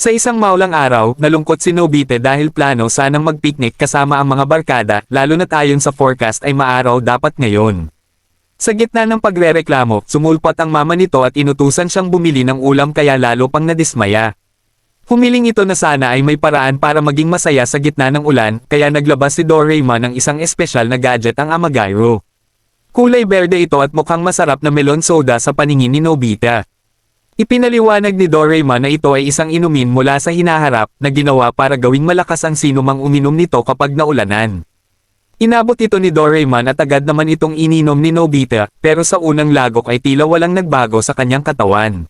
Sa isang maulang araw, nalungkot si Nobita dahil plano sanang mag-picnic kasama ang mga barkada, lalo na't ayon sa forecast ay maaraw dapat ngayon. Sa gitna ng pagrereklamo, sumulpot ang mama nito at inutusan siyang bumili ng ulam kaya lalo pang nadismaya. Humiling ito na sana ay may paraan para maging masaya sa gitna ng ulan, kaya naglabas si Doraemon ng isang espesyal na gadget ang Amagairo. Kulay berde ito at mukhang masarap na melon soda sa paningin ni Nobita. Ipinaliwanag ni Doraemon na ito ay isang inumin mula sa hinaharap na ginawa para gawing malakas ang sino mang uminom nito kapag naulanan. Inabot ito ni Doraemon at agad naman itong ininom ni Nobita, pero sa unang lagok ay tila walang nagbago sa kanyang katawan.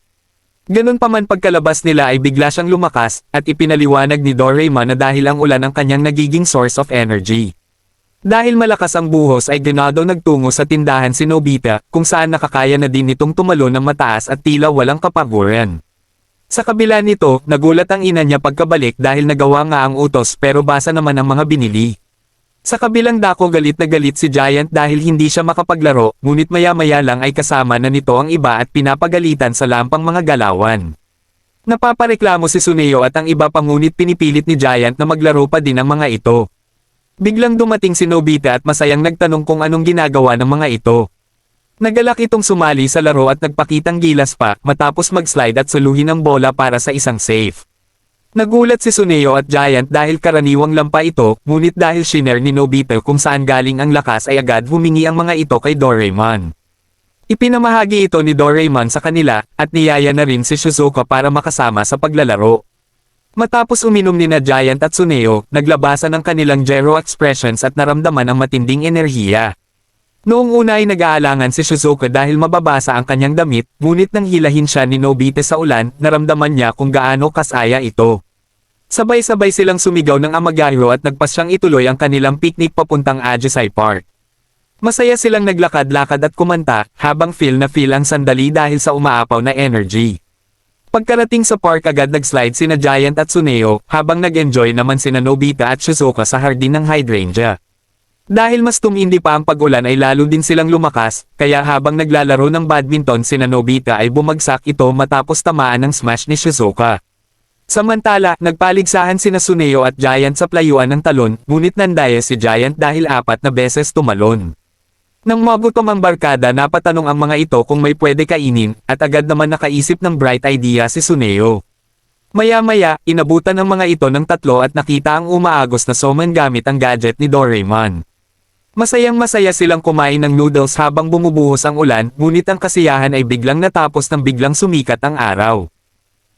Ganun pa man pagkalabas nila ay bigla siyang lumakas, at ipinaliwanag ni Doraemon na dahil ang ulan ang kanyang nagiging source of energy. Dahil malakas ang buhos ay ganado nagtungo sa tindahan si Nobita, kung saan nakakaya na din itong tumalon ng mataas at tila walang kapaguran. Sa kabila nito, nagulat ang ina niya pagkabalik dahil nagawa nga ang utos pero basa naman ang mga binili. Sa kabilang dako galit na galit si Giant dahil hindi siya makapaglaro, ngunit maya-maya lang ay kasama na nito ang iba at pinapagalitan sa lampang mga galawan. Napapareklamo si Suneo at ang iba pa ngunit pinipilit ni Giant na maglaro pa din ang mga ito. Biglang dumating si Nobita at masayang nagtanong kung anong ginagawa ng mga ito. Nagalak itong sumali sa laro at nagpakitang gilas pa matapos mag-slide at suluhin ang bola para sa isang safe. Nagulat si Suneo at Giant dahil karaniwang lampa ito, ngunit dahil shinare ni Nobita kung saan galing ang lakas ay agad humingi ang mga ito kay Doraemon. Ipinamahagi ito ni Doraemon sa kanila at niyaya na rin si Shizuka para makasama sa paglalaro. Matapos uminom ni na Giant at Suneo, naglabasan ng kanilang gyro expressions at naramdaman ang matinding enerhiya. Noong una ay nag-aalangan si Shizuka dahil mababasa ang kanyang damit, ngunit nang hilahin siya ni Nobita sa ulan, naramdaman niya kung gaano kasaya ito. Sabay-sabay silang sumigaw ng Amagairo at nagpasyang ituloy ang kanilang picnic papuntang Ajisai Park. Masaya silang naglakad-lakad at kumanta, habang feel ang sandali dahil sa umaapaw na energy. Pagkarating sa park agad nag-slide sina Giant at Suneo, habang nag-enjoy naman sina Nobita at Shizuka sa hardin ng hydrangea. Dahil mas tumindi pa ang pag-ulan ay lalo din silang lumakas, kaya habang naglalaro ng badminton sina Nobita ay bumagsak ito matapos tamaan ng smash ni Shizuka. Samantala, nagpaligsahan sina Suneo at Giant sa playuan ng talon, ngunit nandaya si Giant dahil 4 na beses tumalon. Nang magutom ang barkada napatanong ang mga ito kung may pwede kainin, at agad naman nakaisip ng bright idea si Suneo. Maya-maya, inabutan ng mga ito ng 3 at nakita ang umaagos na somen gamit ang gadget ni Doraemon. Masayang-masaya silang kumain ng noodles habang bumubuhos ang ulan, ngunit ang kasiyahan ay biglang natapos nang biglang sumikat ang araw.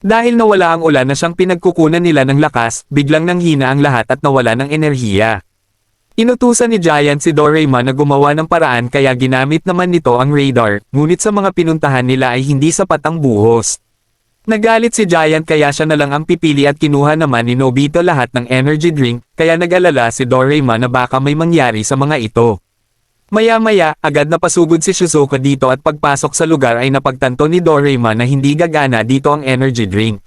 Dahil nawala ang ulan na siyang pinagkukunan nila ng lakas, biglang nanghina ang lahat at nawala ng enerhiya. Inutusan ni Giant si Doraemon na gumawa ng paraan kaya ginamit naman nito ang radar, ngunit sa mga pinuntahan nila ay hindi sapat ang buhos. Nagalit si Giant kaya siya na lang ang pipili at kinuha naman ni Nobita lahat ng energy drink, kaya nag-alala si Doraemon na baka may mangyari sa mga ito. Maya-maya, agad napasugod si Shizuka dito at pagpasok sa lugar ay napagtanto ni Doraemon na hindi gagana dito ang energy drink.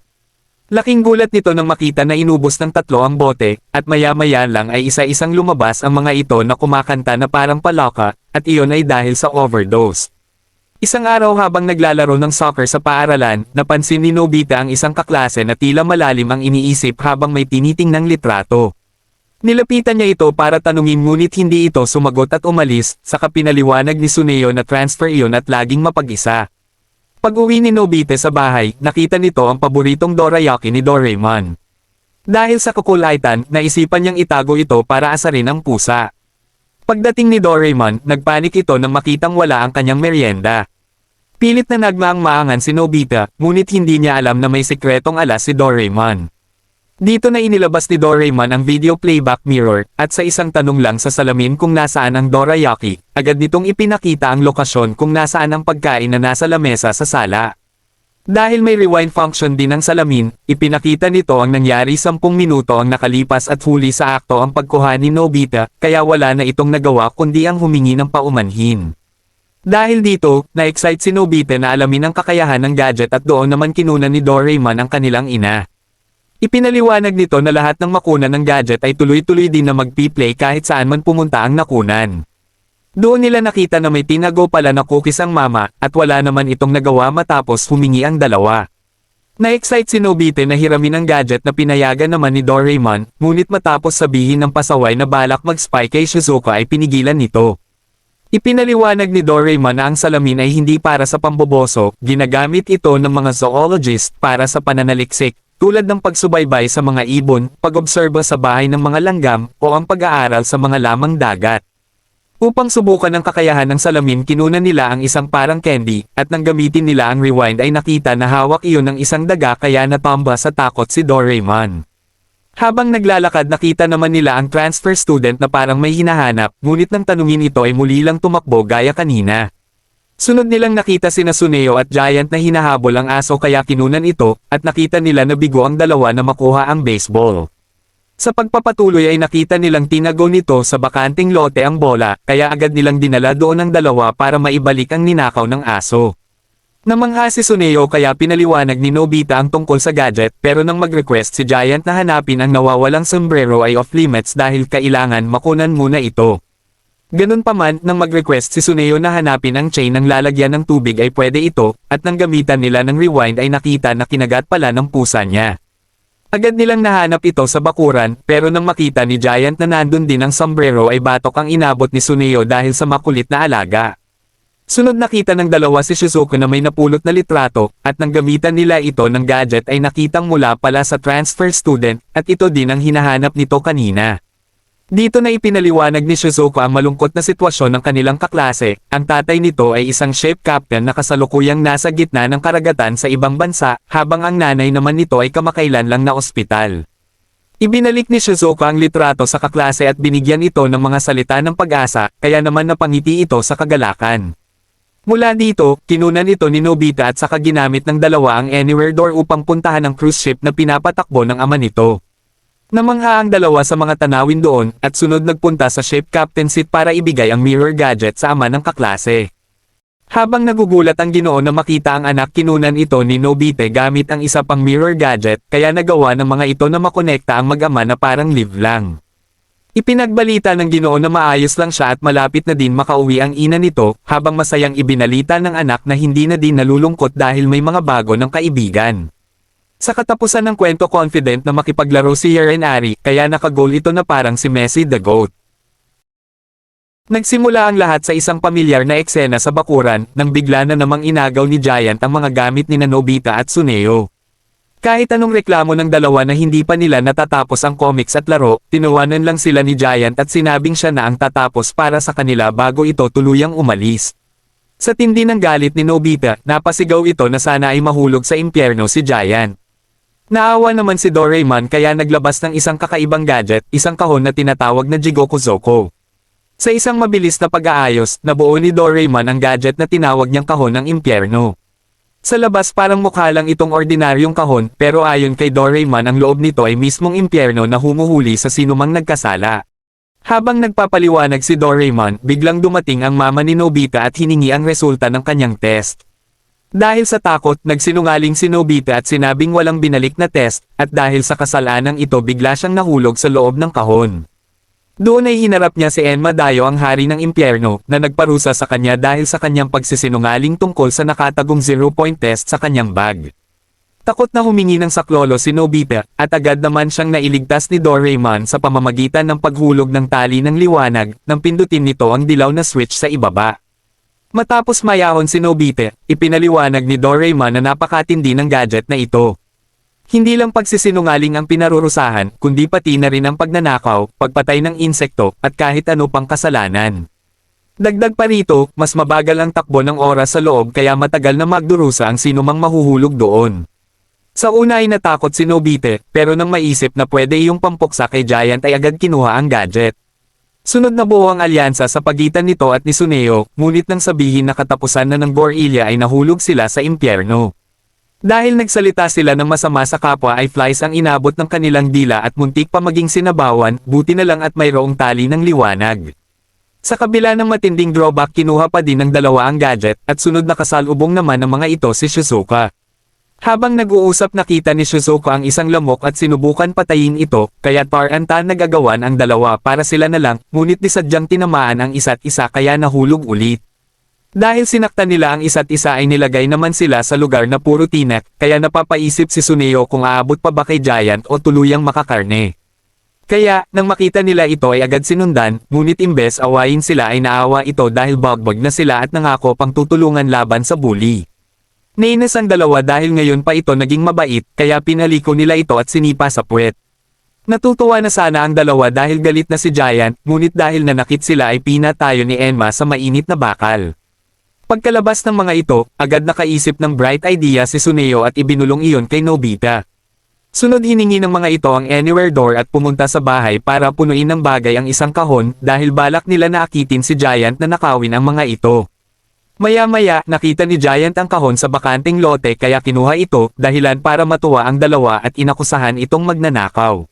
Laking gulat nito nang makita na inubos ng 3 ang bote, at maya-maya lang ay isa-isang lumabas ang mga ito na kumakanta na parang palaka, at iyon ay dahil sa overdose. Isang araw habang naglalaro ng soccer sa paaralan, napansin ni Nobita ang isang kaklase na tila malalim ang iniisip habang may tinitingnang litrato. Nilapitan niya ito para tanungin ngunit hindi ito sumagot at umalis, saka pinaliwanag ni Suneo na transfer iyon at laging mapag-isa. Pag-uwi ni Nobita sa bahay, nakita nito ang paboritong dorayaki ni Doraemon. Dahil sa kakulitan, naisipan niyang itago ito para asarin ang pusa. Pagdating ni Doraemon, nagpanik ito nang makitang wala ang kanyang merienda. Pilit na nagmaang-maangan si Nobita, ngunit hindi niya alam na may sikretong alas si Doraemon. Dito na inilabas ni Doraemon ang video playback mirror, at sa isang tanong lang sa salamin kung nasaan ang dorayaki, agad nitong ipinakita ang lokasyon kung nasaan ang pagkain na nasa lamesa sa sala. Dahil may rewind function din ang salamin, ipinakita nito ang nangyari 10 minuto ang nakalipas at huli sa akto ang pagkuha ni Nobita, kaya wala na itong nagawa kundi ang humingi ng paumanhin. Dahil dito, na-excite si Nobita na alamin ang kakayahan ng gadget at doon naman kinunan ni Doraemon ang kanilang ina. Ipinaliwanag nito na lahat ng makunan ng gadget ay tuloy-tuloy din na magpi-play kahit saan man pumunta ang nakunan. Doon nila nakita na may tinago pala na cookies ang mama, at wala naman itong nagawa matapos humingi ang dalawa. Na-excite si Nobite na hiramin ang gadget na pinayagan naman ni Doraemon, ngunit matapos sabihin ng pasaway na balak mag-spy kay Shizuka ay pinigilan nito. Ipinaliwanag ni Doraemon na ang salamin ay hindi para sa pamboboso, ginagamit ito ng mga zoologist para sa pananaliksik, tulad ng pagsubaybay sa mga ibon, pag-obserba sa bahay ng mga langgam, o ang pag-aaral sa mga lamang dagat. Upang subukan ang kakayahan ng salamin kinunan nila ang isang parang candy, at nang gamitin nila ang rewind ay nakita na hawak iyon ng isang daga kaya natamba sa takot si Doraemon. Habang naglalakad nakita naman nila ang transfer student na parang may hinahanap, ngunit nang tanungin ito ay muli lang tumakbo gaya kanina. Sunod nilang nakita sina Suneo at Giant na hinahabol ang aso kaya kinunan ito, at nakita nila na bigo ang dalawa na makuha ang baseball. Sa pagpapatuloy ay nakita nilang tinago nito sa bakanting lote ang bola, kaya agad nilang dinala doon ang dalawa para maibalik ang ninakaw ng aso. Namangha si Suneo kaya pinaliwanag ni Nobita ang tungkol sa gadget pero nang mag-request si Giant na hanapin ang nawawalang sombrero ay off limits dahil kailangan makunan muna ito. Ganun pa man, nang mag-request si Suneo na hanapin ang chain ng lalagyan ng tubig ay pwede ito, at nang gamitan nila ng rewind ay nakita na kinagat pala ng pusa niya. Agad nilang nahanap ito sa bakuran, pero nang makita ni Giant na nandun din ang sombrero ay batok ang inabot ni Suneo dahil sa makulit na alaga. Sunod nakita ng dalawa si Shizuko na may napulot na litrato, at nang gamitan nila ito ng gadget ay nakitang mula pala sa transfer student, at ito din ang hinahanap nito kanina. Dito na ipinaliwanag ni Shizuko ang malungkot na sitwasyon ng kanilang kaklase, ang tatay nito ay isang ship captain na kasalukuyang nasa gitna ng karagatan sa ibang bansa, habang ang nanay naman nito ay kamakailan lang na ospital. Ibinalik ni Shizuko ang litrato sa kaklase at binigyan ito ng mga salita ng pag-asa, kaya naman napangiti ito sa kagalakan. Mula dito, kinunan ito ni Nobita at saka ginamit ng dalawa ang anywhere door upang puntahan ang cruise ship na pinapatakbo ng ama nito. Namangha ang dalawa sa mga tanawin doon, at sunod nagpunta sa ship captain seat para ibigay ang mirror gadget sa ama ng kaklase. Habang nagugulat ang Ginoo na makita ang anak kinunan ito ni Nobite gamit ang isa pang mirror gadget, kaya nagawa ng mga ito na makonekta ang mag-ama na parang live lang. Ipinagbalita ng Ginoo na maayos lang siya at malapit na din makauwi ang ina nito, habang masayang ibinalita ng anak na hindi na din nalulungkot dahil may mga bago ng kaibigan. Sa katapusan ng kwento confident na makipaglaro si Ari, kaya nakagol ito na parang si Messi the GOAT. Nagsimula ang lahat sa isang pamilyar na eksena sa bakuran, nang bigla na namang inagaw ni Giant ang mga gamit ni Nobita at Suneo. Kahit anong reklamo ng dalawa na hindi pa nila natatapos ang comics at laro, tinuwanan lang sila ni Giant at sinabing siya na ang tatapos para sa kanila bago ito tuluyang umalis. Sa tindi ng galit ni Nobita, napasigaw ito na sana ay mahulog sa impyerno si Giant. Naawa naman si Doraemon kaya naglabas ng isang kakaibang gadget, isang kahon na tinatawag na Jigoku Zoko. Sa isang mabilis na pag-aayos, nabuo ni Doraemon ang gadget na tinawag niyang kahon ng impyerno. Sa labas parang mukha lang itong ordinaryong kahon, pero ayon kay Doraemon ang loob nito ay mismong impyerno na humuhuli sa sinumang nagkasala. Habang nagpapaliwanag si Doraemon, biglang dumating ang mama ni Nobita at hiningi ang resulta ng kanyang test. Dahil sa takot, nagsinungaling si Nobita at sinabing walang binalik na test, at dahil sa kasalanang ito bigla siyang nahulog sa loob ng kahon. Doon ay hinarap niya si Enma Dayo ang hari ng impyerno, na nagparusa sa kanya dahil sa kanyang pagsisinungaling tungkol sa nakatagong 0-point test sa kanyang bag. Takot na humingi ng saklolo si Nobita, at agad naman siyang nailigtas ni Doraemon sa pamamagitan ng paghulog ng tali ng liwanag, nang pindutin nito ang dilaw na switch sa ibaba. Matapos mayahon si Nobita, ipinaliwanag ni Doraemon na napakatindi ng gadget na ito. Hindi lang pagsisinungaling ang pinarurusahan, kundi pati na rin ang pagnanakaw, pagpatay ng insekto, at kahit ano pang kasalanan. Dagdag pa rito, mas mabagal ang takbo ng oras sa loob kaya matagal na magdurusa ang sinumang mahuhulog doon. Sa una ay natakot si Nobita, pero nang maisip na pwede iyong pampuksa kay Giant ay agad kinuha ang gadget. Sunod na buo ang alyansa sa pagitan nito at ni Suneo, ngunit nang sabihin na katapusan na ng Borrelia ay nahulog sila sa impyerno. Dahil nagsalita sila ng masama sa kapwa ay flies ang inabot ng kanilang dila at muntik pa maging sinabawan, buti na lang at mayroong tali ng liwanag. Sa kabila ng matinding drawback kinuha pa din ng dalawa ang gadget, at sunod na kasalubong naman ng mga ito si Shizuka. Habang nag-uusap nakita ni Shizuka ang isang lamok at sinubukan patayin ito, kaya Tarantan nagagawan ang dalawa para sila na lang, ngunit di sadyang tinamaan ang isa't isa kaya nahulog ulit. Dahil sinaktan nila ang isa't isa ay nilagay naman sila sa lugar na puro tinak, kaya napapaisip si Suneo kung aabot pa ba kay Giant o tuluyang makakarne. Kaya, nang makita nila ito ay agad sinundan, ngunit imbes awayin sila ay naawa ito dahil bagbag na sila at nangako pang tutulungan laban sa bully. Nainis ang dalawa dahil ngayon pa ito naging mabait, kaya pinaliko nila ito at sinipa sa puwet. Natutuwa na sana ang dalawa dahil galit na si Giant, ngunit dahil nanakit sila ay pinatayo ni Enma sa mainit na bakal. Pagkalabas ng mga ito, agad nakaisip ng bright idea si Suneo at ibinulong iyon kay Nobita. Sunod hiningi ng mga ito ang anywhere door at pumunta sa bahay para punuin ng bagay ang isang kahon dahil balak nila na akitin si Giant na nakawin ang mga ito. Maya-maya, nakita ni Giant ang kahon sa bakanting lote kaya kinuha ito, dahilan para matuwa ang dalawa at inakusahan itong magnanakaw.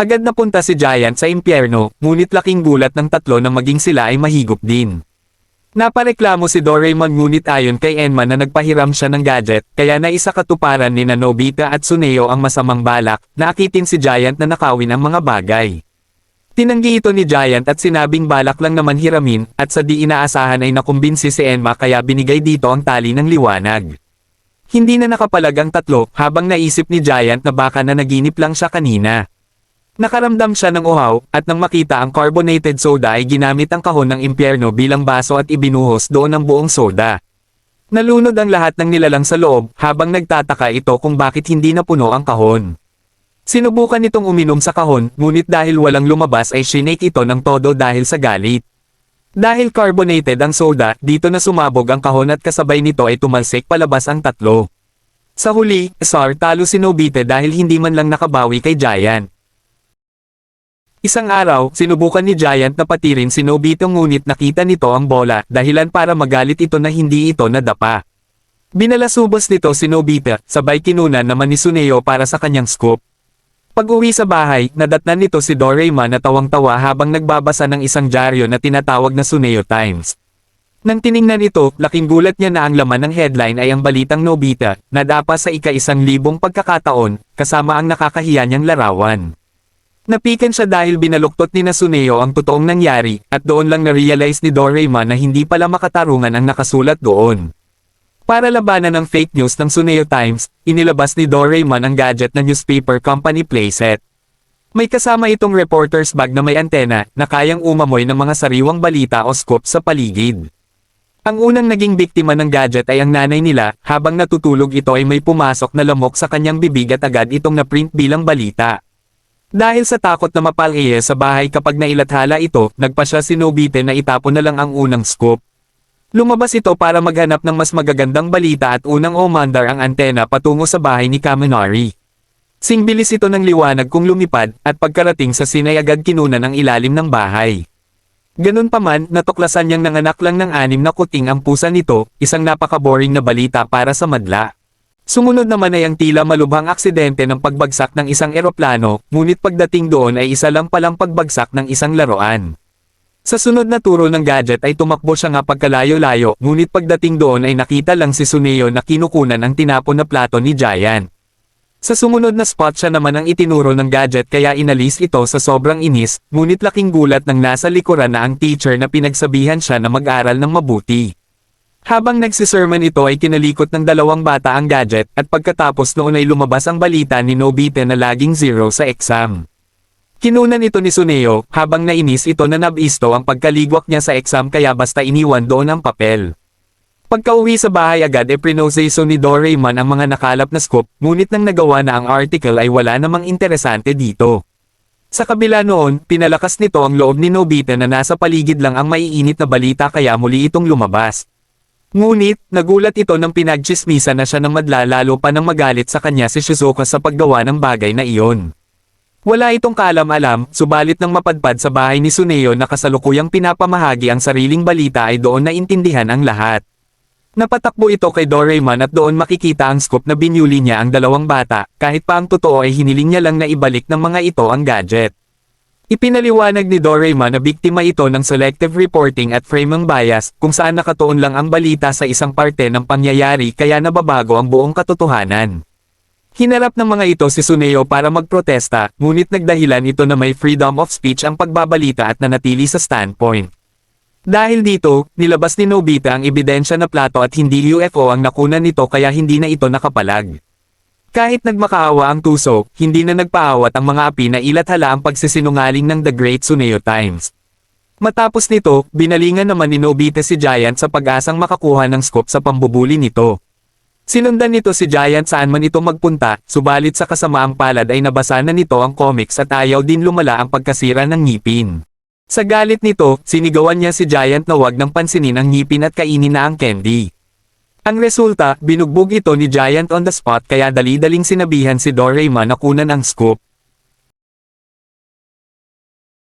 Agad napunta si Giant sa impyerno, ngunit laking gulat ng tatlo na maging sila ay mahigop din. Napareklamo si Doraemon ngunit ayon kay Enma na nagpahiram siya ng gadget, kaya naisakatuparan ni Nobita at Suneo ang masamang balak, na akitin si Giant na nakawin ang mga bagay. Tinanggi ito ni Giant at sinabing balak lang naman hiramin, at sa di inaasahan ay nakumbinsi si Enma kaya binigay dito ang tali ng liwanag. Hindi na nakapalag ang tatlo, habang naisip ni Giant na baka na naginip lang siya kanina. Nakaramdam siya ng uhaw, at nang makita ang carbonated soda ay ginamit ang kahon ng impyerno bilang baso at ibinuhos doon ang buong soda. Nalunod ang lahat ng nilalang sa loob, habang nagtataka ito kung bakit hindi napuno ang kahon. Sinubukan itong uminom sa kahon, ngunit dahil walang lumabas ay shinake ito ng todo dahil sa galit. Dahil carbonated ang soda, dito na sumabog ang kahon at kasabay nito ay tumalsik palabas ang tatlo. Sa huli, talo si Nobita dahil hindi man lang nakabawi kay Giant. Isang araw, sinubukan ni Giant na patirin si Nobita ngunit nakita nito ang bola, dahilan para magalit ito na hindi ito nadapa. Binalasubos nito si Nobita, sabay kinunan naman ni Suneo para sa kanyang scoop. Pag-uwi sa bahay, nadatnan nito si Doraemon na tawang-tawa habang nagbabasa ng isang dyaryo na tinatawag na Suneo Times. Nang tiningnan ito, laking gulat niya na ang laman ng headline ay ang balitang Nobita, na dapa sa ika-1,000 pagkakataon, kasama ang nakakahiya niyang larawan. Napikan siya dahil binaluktot ni Suneo ang totoong nangyari, at doon lang na-realize ni Doraemon na hindi pala makatarungan ang nakasulat doon. Para labanan ang fake news ng Suneo Times, inilabas ni Doraemon ang gadget na newspaper company playset. May kasama itong reporter's bag na may antena, na kayang umamoy ng mga sariwang balita o scoop sa paligid. Ang unang naging biktima ng gadget ay ang nanay nila, habang natutulog ito ay may pumasok na lamok sa kanyang bibig at agad itong na-print bilang balita. Dahil sa takot na mapalaya sa bahay kapag nailathala ito, nagpasya si Nobita na itapon na lang ang unang scoop. Lumabas ito para maghanap ng mas magagandang balita at unang umandar ang antena patungo sa bahay ni Kaminari. Singbilis ito ng liwanag kung lumipad, at pagkarating sa scene ay agad kinunan ang ilalim ng bahay. Ganun pa man, natuklasan niyang nanganak lang ng 6 na kuting ang pusa nito, isang napaka-boring na balita para sa madla. Sumunod naman ay ang tila malubhang aksidente ng pagbagsak ng isang eroplano, ngunit pagdating doon ay isa lang palang pagbagsak ng isang laruan. Sa sunod na turo ng gadget ay tumakbo siya nga pagkalayo-layo, ngunit pagdating doon ay nakita lang si Suneo na kinukunan ang tinapon na plato ni Giant. Sa sumunod na spot siya naman ang itinuro ng gadget kaya inalis ito sa sobrang inis, ngunit laking gulat nang nasa likuran na ang teacher na pinagsabihan siya na mag-aral ng mabuti. Habang nagsisermon ito ay kinalikot ng 2 bata ang gadget, at pagkatapos noon ay lumabas ang balita ni Nobita na laging 0 sa exam. Kinunan ito ni Suneo, habang nainis ito na nabisto ang pagkaligwak niya sa exam kaya basta iniwan doon ang papel. Pagkauwi sa bahay agad prinoseso ni Doraemon ang mga nakalap na scoop, ngunit nang nagawa na ang article ay wala namang interesante dito. Sa kabila noon, pinalakas nito ang loob ni Nobita na nasa paligid lang ang maiinit na balita kaya muli itong lumabas. Ngunit, nagulat ito nang pinagtsismisan na siya ng madla lalo pa nang magalit sa kanya si Shizuka sa paggawa ng bagay na iyon. Wala itong kaalam-alam, subalit nang mapadpad sa bahay ni Suneo na kasalukuyang pinapamahagi ang sariling balita ay doon naintindihan ang lahat. Napatakbo ito kay Doraemon at doon makikita ang scoop na binyuli niya ang 2 bata, kahit pa ang totoo ay hiniling niya lang na ibalik ng mga ito ang gadget. Ipinaliwanag ni Doraemon na biktima ito ng selective reporting at framing bias, kung saan nakatuon lang ang balita sa isang parte ng pangyayari kaya nababago ang buong katotohanan. Hinarap ng mga ito si Suneo para magprotesta, ngunit nagdahilan ito na may freedom of speech ang pagbabalita at nanatili sa standpoint. Dahil dito, nilabas ni Nobita ang ebidensya na plato at hindi UFO ang nakunan nito kaya hindi na ito nakapalag. Kahit nagmakaawa ang tuso, hindi na nagpaawat ang mga api na ilathala ang pagsisinungaling ng The Great Tsuneo Times. Matapos nito, binalingan naman ni Nobita si Giant sa pag-asang makakuha ng scoop sa pambubuli nito. Sinundan nito si Giant saan man ito magpunta, subalit sa kasamaang palad ay nabasa na nito ang comics at ayaw din lumala ang pagkasira ng ngipin. Sa galit nito, sinigawan niya si Giant na wag nang pansinin ang ngipin at kainin na ang candy. Ang resulta, binugbog ito ni Giant on the spot kaya dali-daling sinabihan si Doraemon na kunan ang scoop.